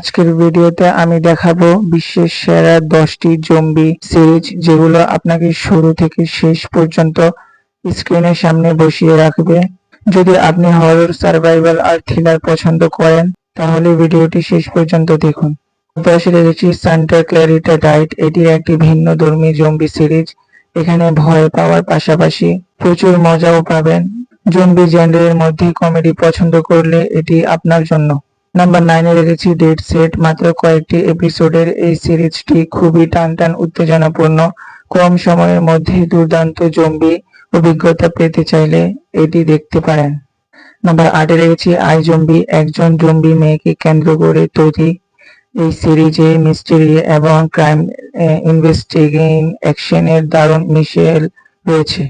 আজকের ভিডিওতে আমি দেখাবো বিশ্বের সেরা 10টি জম্বি সিরিজ, যেগুলো আপনাকে শুরু থেকে শেষ পর্যন্ত স্ক্রিনের সামনে বসিয়ে রাখবে। যদি আপনি হরর, সার্ভাইভাল আর থ্রিলার পছন্দ করেন তাহলে ভিডিওটি শেষ পর্যন্ত দেখুন। 10 রয়েছে সান্টা ক্ল্যারিটা ডাইট। এটি একটি ভিন্নধর্মী জম্বি সিরিজ। এখানে ভয় পাওয়ার পাশাপাশি প্রচুর মজাও পাবেন। জম্বি জেনারের মধ্যে কমেডি পছন্দ করলে এটি আপনার জন্য। নাম্বার 9-এ রেখেছি ডেড সেট। মাত্র কয়েকটি এপিসোডের এই সিরিজটি খুবই টানটান উত্তেজনাপূর্ণ। কম সময়ের মধ্যে দুর্দান্ত জম্বি অভিজ্ঞতা পেতে চাইলে এটি দেখতে পারেন। নাম্বার 8-এ রেখেছি আই জম্বি। একজন জম্বি মেয়েকে কেন্দ্র করে তৈরি এই সিরিজে মিস্ট্রি এবং ক্রাইম ইনভেস্টিগেশন অ্যাকশনের দারুণ মিশেল রয়েছে।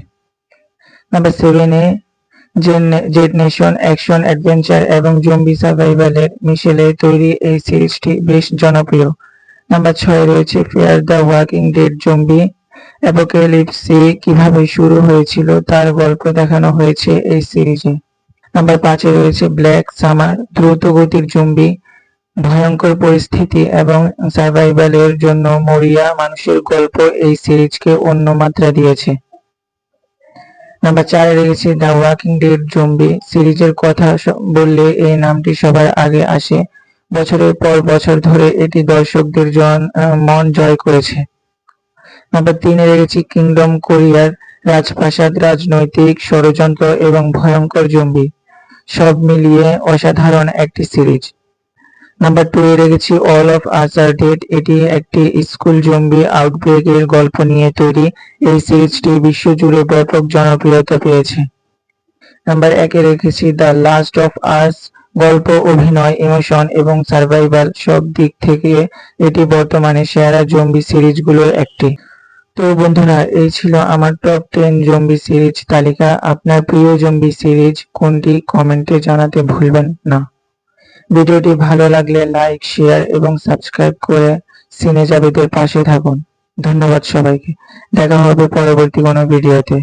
নাম্বার 7-এ জেড নেশন। অ্যাকশন, অ্যাডভেঞ্চার এবং জম্বি সার্ভাইভালের মিশেলে তৈরি এই সিরিজটি বেশ জনপ্রিয়। নাম্বার 6-এ রয়েছে fear the walking dead zombie. অ্যাপোক্যালিপসে কিভাবে শুরু হয়েছিল তার গল্প দেখানো হয়েছে এই সিরিজে। নাম্বার 5-এ রয়েছে ব্ল্যাক সামার। দ্রুত গতির জম্বি, ভয়ঙ্কর পরিস্থিতি এবং সার্ভাইভালের জন্য মরিয়া মানুষের গল্প এই সিরিজকে অন্য মাত্রা দিয়েছে। নাম্বার 4-এ রয়েছে দ্য ওয়াকিং ডেড জম্বি। সিরিজের কথা বললে এই নামটি সবার আগে আসে। বছরের পর বছর ধরে এটি দর্শকদের মন জয় করেছে। নাম্বার 3-এ রেখেছি কিংডম কোরিয়ার। রাজপ্রাসাদ, রাজনৈতিক ষড়যন্ত্র এবং ভয়ঙ্কর জম্বি সব মিলিয়ে অসাধারণ একটি সিরিজ। নাম্বার 2-এ রেখেছি all of us are dead. এটি একটি স্কুল জম্বি আউটব্রেকের গল্প নিয়ে তৈরি। এই সিরিজটি বিশ্বজুড়ে ব্যাপক জনপ্রিয়তা পেয়েছে। নাম্বার 1-এ রেখেছি দ্য লাস্ট অফ আস। গল্প, অভিনয়, ইমোশন এবং সার্ভাইভাল সব দিক থেকে এটি বর্তমানে সেরা জম্বি সিরিজগুলোর একটি। তো বন্ধুরা, এই ছিল আমার টপ 10 জম্বি সিরিজ তালিকা। আপনার প্রিয় জম্বি সিরিজ কোনটি কমেন্টে জানাতে ভুলবেন না। ভিডিওটি ভালো লাগলে লাইক, শেয়ার এবং সাবস্ক্রাইব করে সিনে জাবেদের পাশে থাকুন। ধন্যবাদ সবাইকে। দেখা হবে পরবর্তী কোনো ভিডিওতে।